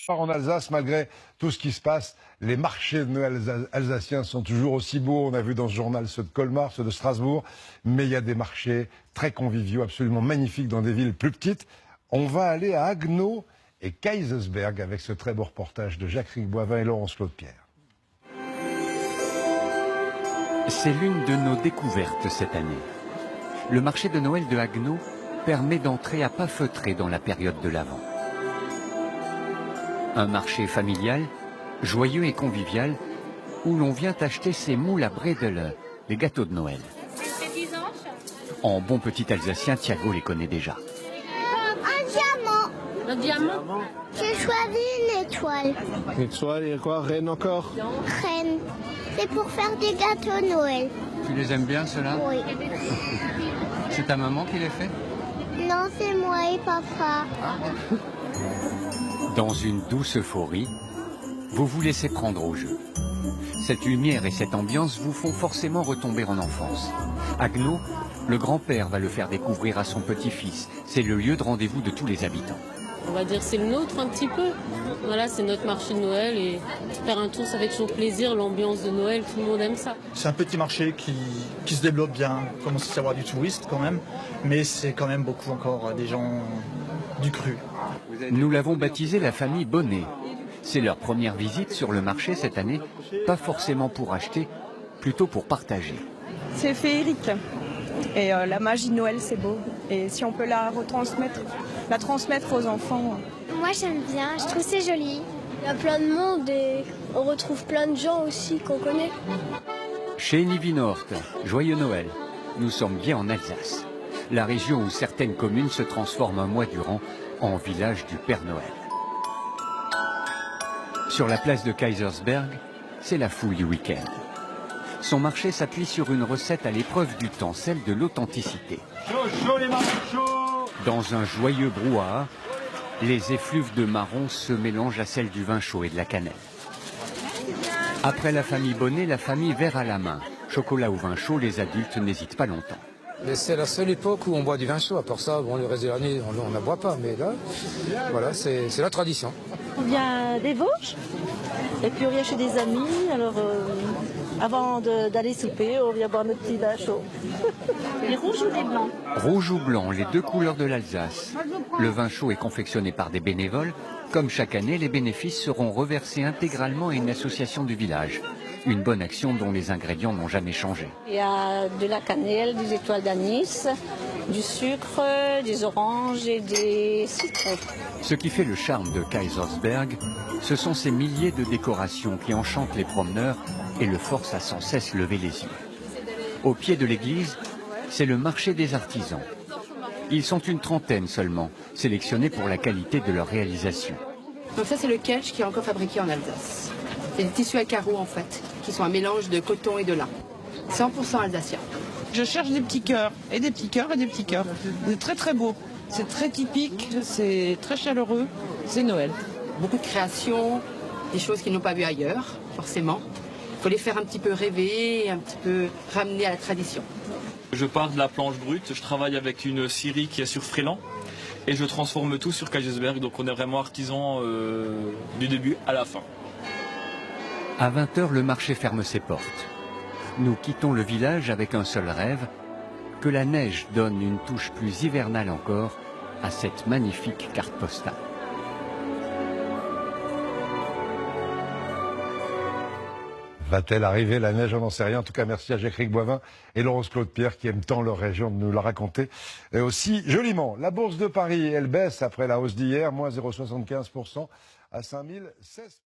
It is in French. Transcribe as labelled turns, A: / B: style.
A: En Alsace, malgré tout ce qui se passe, les marchés de Noël alsaciens sont toujours aussi beaux. On a vu dans ce journal ceux de Colmar, ceux de Strasbourg. Mais il y a des marchés très conviviaux, absolument magnifiques dans des villes plus petites. On va aller à Haguenau et Kaysersberg avec ce très beau reportage de Jacques Boivin et Laurence Claude-Pierre.
B: C'est l'une de nos découvertes cette année. Le marché de Noël de Haguenau permet d'entrer à pas feutrés dans la période de l'Avent. Un marché familial, joyeux et convivial, où l'on vient acheter ses moules à bredele, les gâteaux de Noël. En bon petit alsacien, Thiago les connaît déjà.
C: Un diamant.
D: Un diamant?
C: J'ai choisi une étoile.
E: Une étoile et quoi? Reine encore?
C: Reine. C'est pour faire des gâteaux Noël.
B: Tu les aimes bien, ceux-là?
C: Oui.
B: C'est ta maman qui les fait?
C: Non, c'est moi et papa.
B: Dans une douce euphorie, vous vous laissez prendre au jeu. Cette lumière et cette ambiance vous font forcément retomber en enfance. Haguenau, le grand-père va le faire découvrir à son petit-fils. C'est le lieu de rendez-vous de tous les habitants.
D: On va dire c'est le nôtre un petit peu. Voilà, c'est notre marché de Noël et faire un tour, ça fait toujours plaisir. L'ambiance de Noël, tout le monde aime ça.
F: C'est un petit marché qui se développe bien. Il commence à y avoir du touriste quand même, mais c'est quand même beaucoup encore des gens du cru.
B: Nous l'avons baptisé la famille Bonnet. C'est leur première visite sur le marché cette année, pas forcément pour acheter, plutôt pour partager.
G: C'est féerique. Et la magie de Noël, c'est beau. Et si on peut la transmettre aux enfants.
C: Moi, j'aime bien. Je trouve c'est joli. Il y a plein de monde et on retrouve plein de gens aussi qu'on connaît.
B: Chez Nivinort, joyeux Noël, nous sommes bien en Alsace, la région où certaines communes se transforment un mois durant en village du Père Noël. Sur la place de Kaysersberg, c'est la foule du week-end. Son marché s'appuie sur une recette à l'épreuve du temps, celle de l'authenticité. Dans un joyeux brouhaha, les effluves de marron se mélangent à celles du vin chaud et de la cannelle. Après la famille Bonnet, la famille verre à la main. Chocolat ou vin chaud, les adultes n'hésitent pas longtemps.
H: C'est la seule époque où on boit du vin chaud. À part ça, bon, le reste de l'année, on n'en boit pas. Mais là, voilà, c'est la tradition.
I: On vient des Vosges, et puis on vient chez des amis. Alors, avant d'aller souper, on vient boire notre petit vin chaud.
D: Les rouges ou les blancs?
B: Rouge ou blanc, les deux couleurs de l'Alsace. Le vin chaud est confectionné par des bénévoles. Comme chaque année, les bénéfices seront reversés intégralement à une association du village. Une bonne action dont les ingrédients n'ont jamais changé.
I: Il y a de la cannelle, des étoiles d'anis, du sucre, des oranges et des citrons.
B: Ce qui fait le charme de Kaysersberg, ce sont ces milliers de décorations qui enchantent les promeneurs et le forcent à sans cesse lever les yeux. Au pied de l'église, c'est le marché des artisans. Ils sont une trentaine seulement, sélectionnés pour la qualité de leur réalisation.
J: Donc ça, c'est le ketch qui est encore fabriqué en Alsace. C'est des tissus à carreaux en fait, qui sont un mélange de coton et de lin. 100% alsacien.
G: Je cherche des petits cœurs, et des petits cœurs, et des petits cœurs. C'est très très beau. C'est très typique, c'est très chaleureux. C'est Noël.
J: Beaucoup de créations, des choses qu'ils n'ont pas vues ailleurs, forcément. Il faut les faire un petit peu rêver, et un petit peu ramener à la tradition.
K: Je pars de la planche brute, je travaille avec une scierie qui est sur Fréland et je transforme tout sur Kaysersberg, donc on est vraiment artisan du début à la fin.
B: À 20h, le marché ferme ses portes. Nous quittons le village avec un seul rêve, que la neige donne une touche plus hivernale encore à cette magnifique carte postale.
A: Va-t-elle arriver la neige? On n'en sait rien. En tout cas, merci à Jacques Boivin et Laurence Claude-Pierre qui aiment tant leur région de nous la raconter. Et aussi joliment, la bourse de Paris, elle baisse après la hausse d'hier, moins 0,75% à 5016.